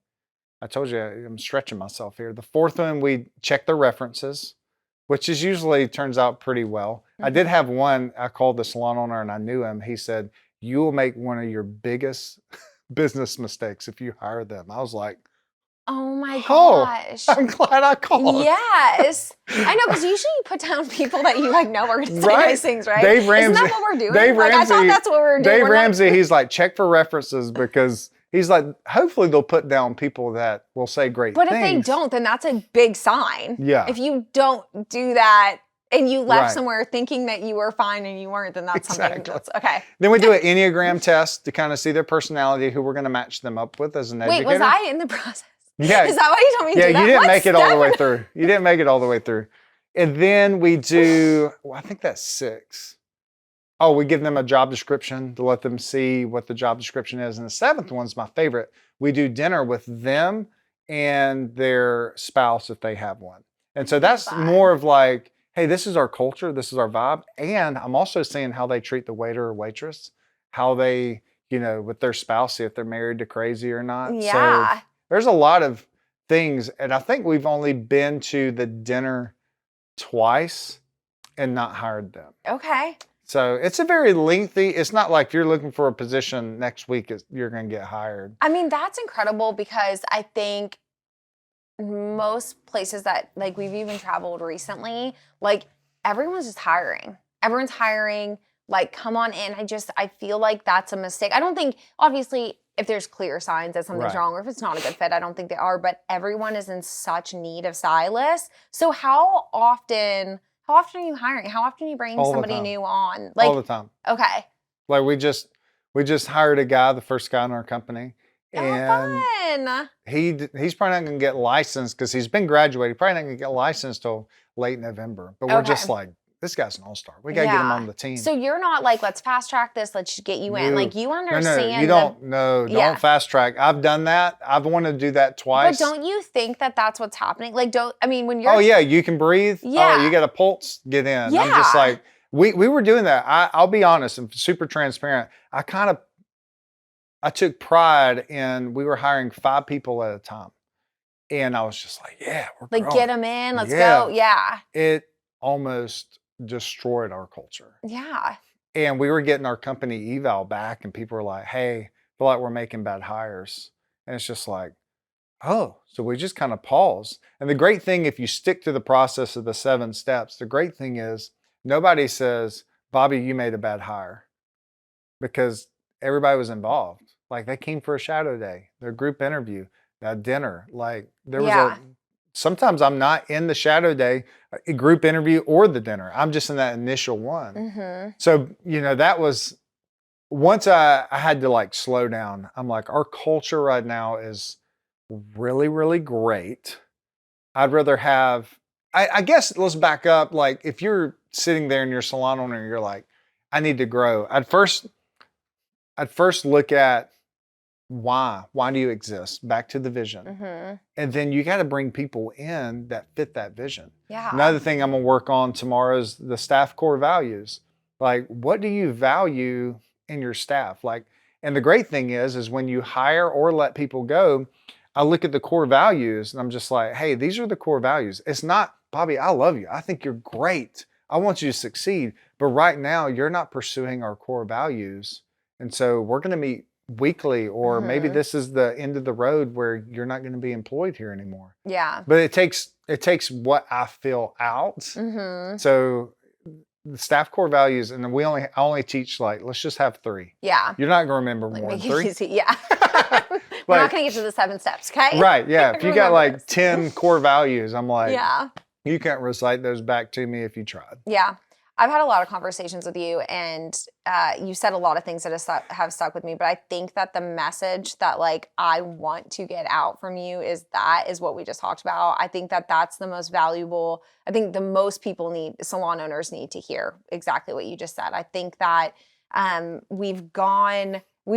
I told you I'm stretching myself here. The fourth one, we check their references, which is usually turns out pretty well. Mm-hmm. I did have one, I called the salon owner and I knew him. He said, you will make one of your biggest business mistakes if you hire them. I was like, oh my gosh. I'm glad I called. Yes. I know, because usually you put down people that you know are going to say nice things, right? Dave Ramsey. Isn't that what we're doing? Dave Ramsey, I thought that's what we were doing. Dave Ramsey, he's like, check for references because he's like, hopefully they'll put down people that will say great things. But if they don't, then that's a big sign. Yeah. If you don't do that and you left somewhere thinking that you were fine and you weren't, then that's something that's okay. Then we do an Enneagram test to kind of see their personality, who we're going to match them up with as an educator. Wait, was I in the process? Yeah. Is that why you told me to do that? Yeah, you didn't make it all the way through. You didn't make it all the way through. And then we do, I think that's 6. Oh, we give them a job description to let them see what the job description is. And the 7th one's my favorite. We do dinner with them and their spouse if they have one. And so that's more of like, hey, this is our culture, this is our vibe. And I'm also seeing how they treat the waiter or waitress, how they, with their spouse, see if they're married to crazy or not. Yeah. So there's a lot of things. And I think we've only been to the dinner twice and not hired them. Okay. So it's a very lengthy, it's not like you're looking for a position next week, you're going to get hired. I mean, that's incredible because I think most places that we've even traveled recently, everyone's just hiring. Everyone's hiring, come on in. I feel like that's a mistake. I don't think, obviously, if there's clear signs that something's wrong or if it's not a good fit, I don't think they are, but everyone is in such need of stylists. So how often are you hiring? How often are you bringing somebody new on? All the time. Okay. We just hired a guy, the first guy in our company. And fun. He's probably not going to get licensed because he's been graduated. Probably not going to get licensed till late November. But we're just like, this guy's an all-star. We got to get him on the team. So you're not like, let's fast track this. Let's get you in. You understand. No, you don't. No, don't fast track. I've done that. I've wanted to do that twice. But don't you think that that's what's happening? When you're. Oh yeah, you can breathe. Yeah. Oh, you got a pulse. Get in. Yeah. I'm just like, we were doing that. I'll be honest. I'm super transparent. I took pride in, we were hiring 5 people at a time. And I was just like, yeah, we're growing. Get them in. Let's go. Yeah. It almost destroyed our culture. Yeah. And we were getting our company eval back and people were like, hey, I feel like we're making bad hires. And it's just like, oh, so we just kind of pause. And the great thing, if you stick to the process of the 7 steps, the great thing is nobody says, Bobbi, you made a bad hire, because everybody was involved. Like they came for a shadow day, their group interview, that dinner. Like there was Yeah. sometimes I'm not in the shadow day, a group interview or the dinner. I'm just in that initial one. Mm-hmm. So, that was, once I had to like slow down, I'm like, our culture right now is really, really great. I'd rather have, I guess let's back up. Like if you're sitting there in your salon owner and you're like, I need to grow. I'd first look at why. Why do you exist? Back to the vision. Mm-hmm. And then you got to bring people in that fit that vision. Yeah. Another thing I'm going to work on tomorrow is the staff core values. Like, what do you value in your staff? Like, and the great thing is when you hire or let people go, I look at the core values and I'm just like, hey, these are the core values. It's not, Bobbi, I love you. I think you're great. I want you to succeed. But right now, you're not pursuing our core values. And so we're going to meet weekly, or maybe Mhm. this is the end of the road where you're not going to be employed here anymore. Yeah. But it takes what I feel out. Mm-hmm. So the staff core values, and then I only teach like, let's just have 3. Yeah. You're not going to remember Like more than make it 3. easy. Yeah. We're not going to get to the 7 steps, okay? Right, yeah. If you got Remember like this. 10 core values, I'm like, Yeah. you can't recite those back to me if you tried. Yeah. I've had a lot of conversations with you, and you said a lot of things that have stuck with me, but I think that the message that like I want to get out from you is what we just talked about. I think that that's the most valuable. I think the most people salon owners need to hear exactly what you just said. I think that we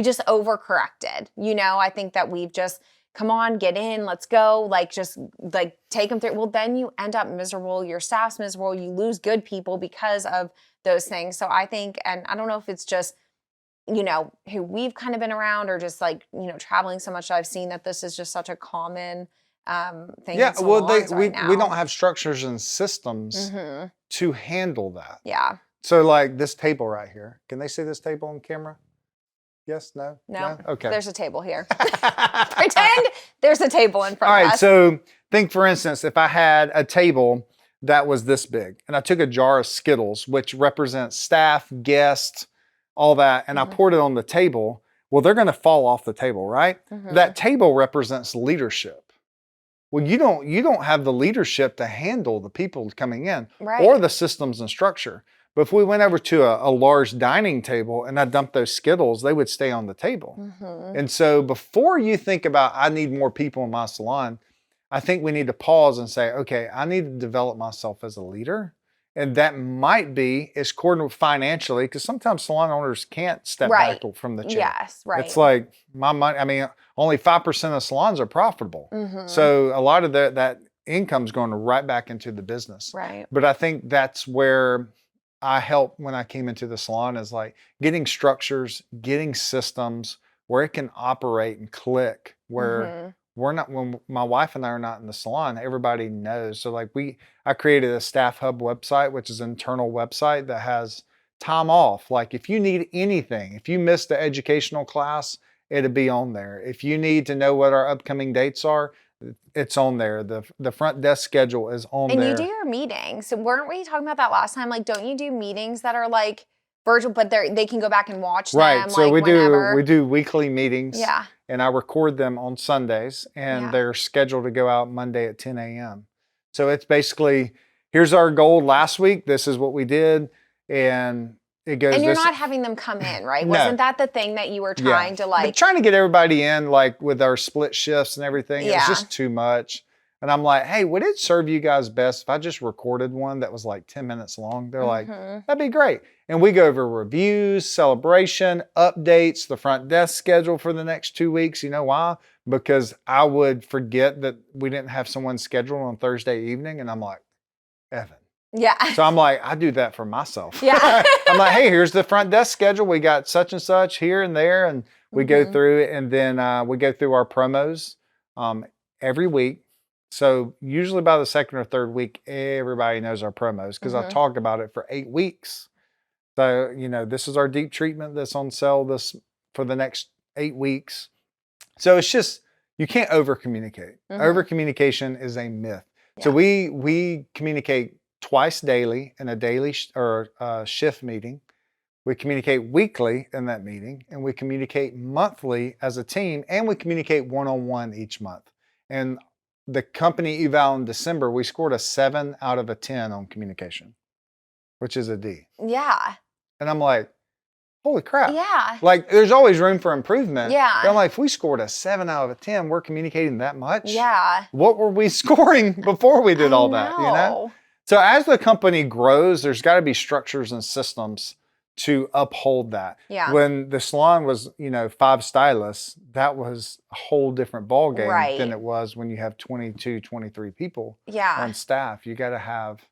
just overcorrected. I think that we've just, come on, get in, let's go. Like, just like take them through. Well, then you end up miserable. Your staff's miserable. You lose good people because of those things. So I think, and I don't know if it's just, who we've kind of been around, or just like, traveling so much, I've seen that this is just such a common thing. Yeah, in well, salons we right now. we don't have structures and systems Mhm. to handle that. Yeah. So like this table right here, can they see this table on camera? Yes, no? No. Okay. There's a table here. Pretend there's a table in front All of right, us. so think, for instance, if I had a table that was this big, and I took a jar of Skittles, which represents staff, guests, all that, and I Mhm. poured it on the table, well, they're going to fall off the table, right? Mhm. That table represents leadership. Well, you don't have the leadership to handle the people coming in, Right. or the systems and structure. But if we went over to a large dining table and I dumped those Skittles, they would stay on the table. Mhm. And so before you think about, I need more people in my salon, I think we need to pause and say, okay, I need to develop myself as a leader. And that might be is coordinated financially, because sometimes salon owners can't step Right. back from the chair. Yes, right. It's like my money, I mean, only 5% of salons are profitable. Mhm. So a lot of that income's going right back into the business. Right. But I think that's where I help when I came into the salon, is like getting structures, getting systems where it can operate and click, where Mhm. when my wife and I are not in the salon, everybody knows. So like I created a staff hub website, which is an internal website that has time off. Like if you need anything, if you missed the educational class, it'll be on there. If you need to know what our upcoming dates are, it's on there. The front desk schedule is on And there. you do your meetings. So weren't we talking about that last time? Like, don't you do meetings that are like virtual, but they can go back and watch them? Right. So like, whenever? we do weekly meetings. Yeah. And I record them on Sundays, and Yeah. they're scheduled to go out Monday at 10 a.m. So it's basically, here's our goal last week. This is what we did. And it goes. And you're not having them come in, right? No. Wasn't that the thing that you were trying to But like? trying to get everybody in, like with our split shifts and everything. Yeah. It's just too much. And I'm like, hey, would it serve you guys best if I just recorded one that was like 10 minutes long? They're like, Mhm. that'd be great. And we go over reviews, celebration, updates, the front desk schedule for the next 2 weeks. You know why? Because I would forget that we didn't have someone scheduled on Thursday evening. And I'm like, Evan. Yeah. So I'm like, I do that for myself. Yeah. I'm like, hey, here's the front desk schedule. We got such and such here and there. And we go Mhm. through it. And then we go through our promos every week. So usually by the second or third week, everybody knows our promos, because I've Mhm. talked about it for 8 weeks. So, this is our deep treatment that's on sale for the next 8 weeks. So it's just you can't over communicate. Mhm. Over communication is a myth. So Yeah. we communicate twice daily in a daily shift meeting. We communicate weekly in that meeting, and we communicate monthly as a team, and we communicate one-on-one each month. And the company eval in December, we scored a 7 out of a 10 on communication, which is a D. Yeah. And I'm like, holy crap. Yeah. Like, there's always room for improvement. But I'm Yeah. like, if we scored a 7 out of a 10, we're communicating that much. Yeah. What were we scoring before we did I all that, you know? know. So as the company grows, there's got to be structures and systems to uphold that. Yeah. When the salon was, 5 stylists, that was a whole different ball game than Right. it was when you have 22, 23 people Yeah. on staff. You got to have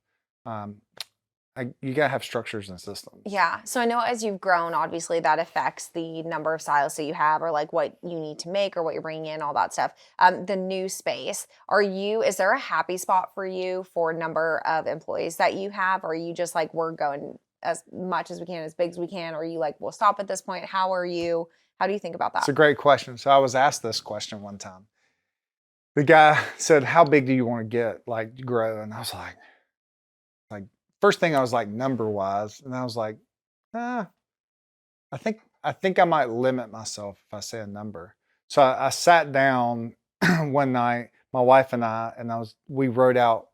you got to have structures and systems. Yeah. So I know as you've grown, obviously that affects the number of stylists that you have or like what you need to make or what you're bringing in, all that stuff. The new space, is there a happy spot for you for number of employees that you have? Or are you just like, we're going as much as we can, as big as we can? Or are you like, we'll stop at this point? How do you think about that? It's a great question. So I was asked this question one time. The guy said, how big do you want to get, like grow? And I was like, first thing I was like, number wise. And I was like, I think I might limit myself if I say a number. So I sat down one night, my wife and we wrote out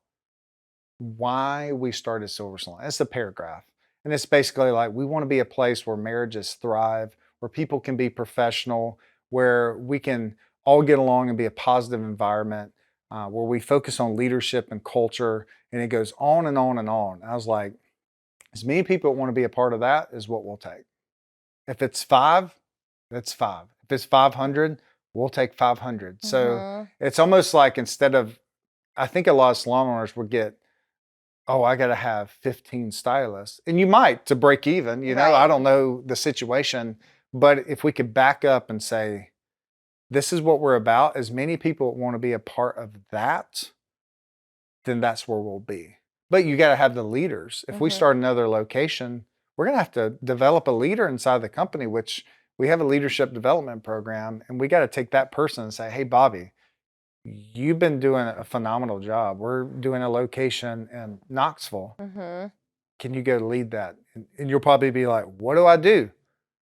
why we started Silver Salon. It's a paragraph. And it's basically like, we want to be a place where marriages thrive, where people can be professional, where we can all get along and be a positive environment, where we focus on leadership and culture. And it goes on and on and on. I was like, as many people that want to be a part of that is what we'll take. If it's 5, that's 5. If it's 500, we'll take 500. So it's almost like I think a lot of salon owners would get, oh, I got to have 15 stylists. And you might to break even, Right. I don't know the situation. But if we could back up and say, this is what we're about, as many people want to be a part of that, then that's where we'll be. But you got to have the leaders. If we start another location, we're going to have to develop a leader inside the company, which we have a leadership development program. And we got to take that person and say, hey, Bobbi, you've been doing a phenomenal job. We're doing a location in Knoxville. Can you go lead that? And you'll probably be like, what do I do?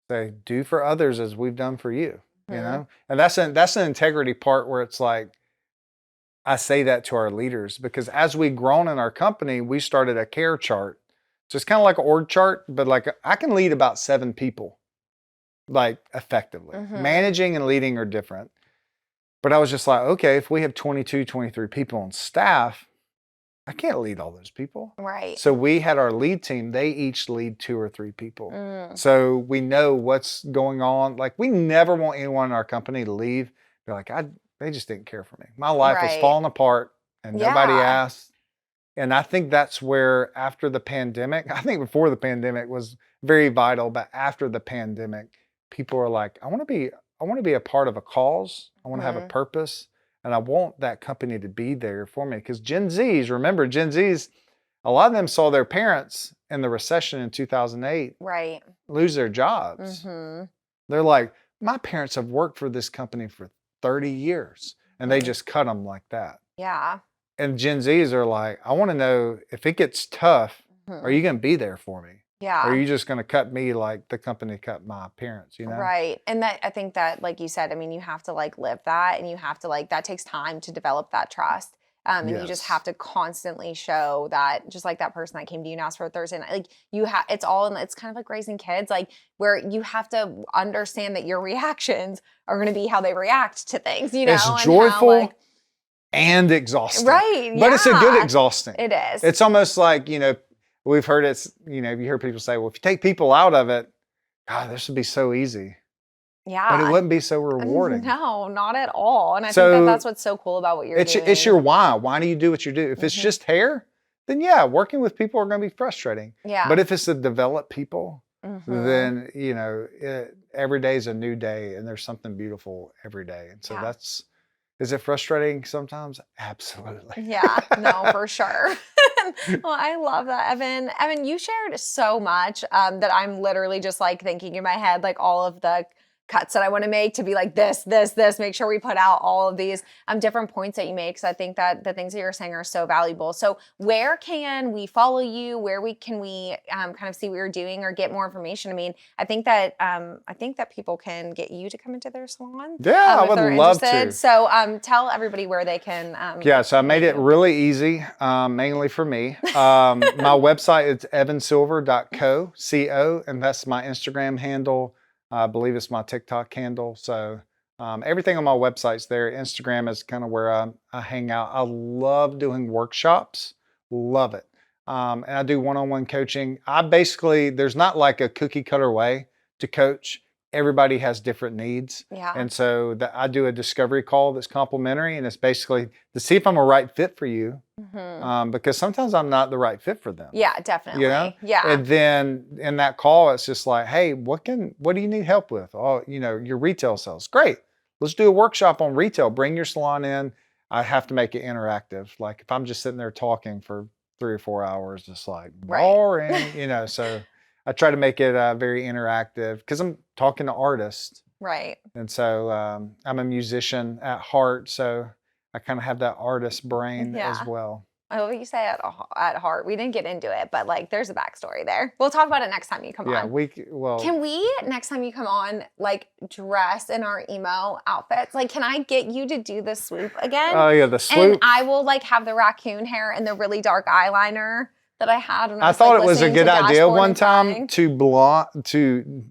Say, do for others as we've done for you, And that's an integrity part where it's like, I say that to our leaders because as we've grown in our company, we started a care chart. So it's kind of like an org chart, but like I can lead about 7 people, like effectively. Managing and leading are different. But I was just like, okay, if we have 22, 23 people on staff, I can't lead all those people. Right. So we had our lead team, they each lead 2 or 3 people. So we know what's going on. Like we never want anyone in our company to leave. They're like, they just didn't care for me. My life was falling apart and nobody asked. And I think that's where after the pandemic, I think before the pandemic was very vital, but after the pandemic, people are like, I want to be a part of a cause. I want to have a purpose. And I want that company to be there for me. Because Gen Zs, a lot of them saw their parents in the recession in 2008 lose their jobs. They're like, my parents have worked for this company for 30 years. And they just cut them like that. Yeah. And Gen Zs are like, I want to know if it gets tough, are you going to be there for me? Yeah. Or are you just going to cut me like the company cut my parents, Right. And I think that, like you said, I mean, you have to like live that and you have to that takes time to develop that trust. And you just have to constantly show that, just like that person that came to you and asked for a Thursday night, like it's kind of like raising kids, like where you have to understand that your reactions are going to be how they react to things, It's joyful and exhausting. Right. But it's a good exhausting. It is. It's almost like, we've heard you hear people say, well, if you take people out of it, God, this would be so easy. Yeah. But it wouldn't be so rewarding. No, not at all. And I think that's what's so cool about what you're doing. It's your why. Why do you do what you do? If it's just hair, then yeah, working with people are going to be frustrating. Yeah. But if it's to develop people, then, every day is a new day and there's something beautiful every day. And so is it frustrating sometimes? Absolutely. Yeah, no, for sure. Well, I love that, Evan. Evan, you shared so much that I'm literally just like thinking in my head, like all of the cuts that I want to make to be like this, make sure we put out all of these different points that you make. Because I think that the things that you're saying are so valuable. So where can we follow you? Where can we kind of see what you're doing or get more information? I mean, I think that people can get you to come into their salon. Yeah, I if would they're love interested. to. So tell everybody where they can. Yeah, so I made it you. really easy, mainly for me. My website is evansilver.co, C-O, and that's my Instagram handle. I believe it's my TikTok handle. So everything on my website's there. Instagram is kind of where I hang out. I love doing workshops. Love it. And I do one-on-one coaching. There's not like a cookie cutter way to coach. Everybody has different needs. Yeah. And so I do a discovery call that's complimentary, and it's basically to see if I'm a right fit for you. Because sometimes I'm not the right fit for them. Yeah, definitely. You know? Yeah. And then in that call, it's just like, hey, what do you need help with? Oh, your retail sales. Great. Let's do a workshop on retail. Bring your salon in. I have to make it interactive. Like if I'm just sitting there talking for 3 or 4 hours, it's like boring, so I try to make it very interactive because I'm talking to artists. Right. And so I'm a musician at heart. So I kind of have that artist brain as well. I love what you say at heart. We didn't get into it, but like there's a backstory there. We'll talk about it next time you come on. Can we, next time you come on, like dress in our emo outfits? Like, can I get you to do the swoop again? Oh yeah, the swoop. And I will like have the raccoon hair and the really dark eyeliner that I had when I was thought it was a good idea one time flying. to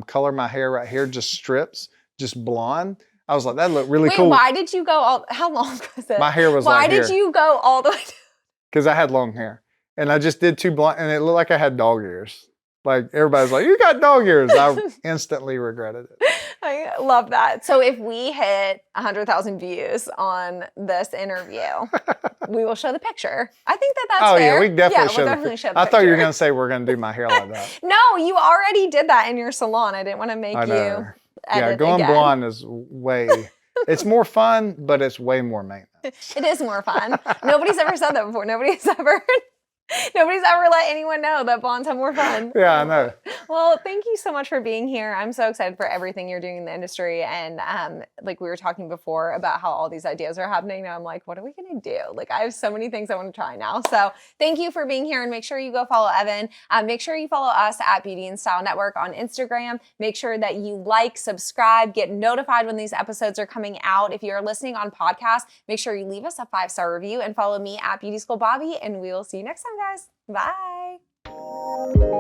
color my hair right here, just strips, just blonde. I was like, that looked really cool. Why did you go how long was it? My hair was Why like did you go all the way to because I had long hair. And I just did two blonde, and it looked like I had dog ears. Like, everybody's like, you got dog ears. I instantly regretted it. I love that. So if we hit 100,000 views on this interview, we will show the picture. I think that's fair. Oh, yeah, we definitely show we'll the definitely show the I picture. thought you were going to say we're going to do my hair like that. No, you already did that in your salon. I didn't want to make you edit going again. blonde is it's more fun, but it's way more maintenance. It is more fun. Nobody's ever said that before. Nobody's ever let anyone know that blondes have more fun. Yeah, I know. Well, thank you so much for being here. I'm so excited for everything you're doing in the industry. And like we were talking before about how all these ideas are happening. Now I'm like, what are we going to do? Like I have so many things I want to try now. So thank you for being here, and make sure you go follow Evan. Make sure you follow us at Beauty and Style Network on Instagram. Make sure that you like, subscribe, get notified when these episodes are coming out. If you're listening on podcast, make sure you leave us a 5-star review and follow me at Beauty School Bobbi, and we will see you next time, guys. Bye.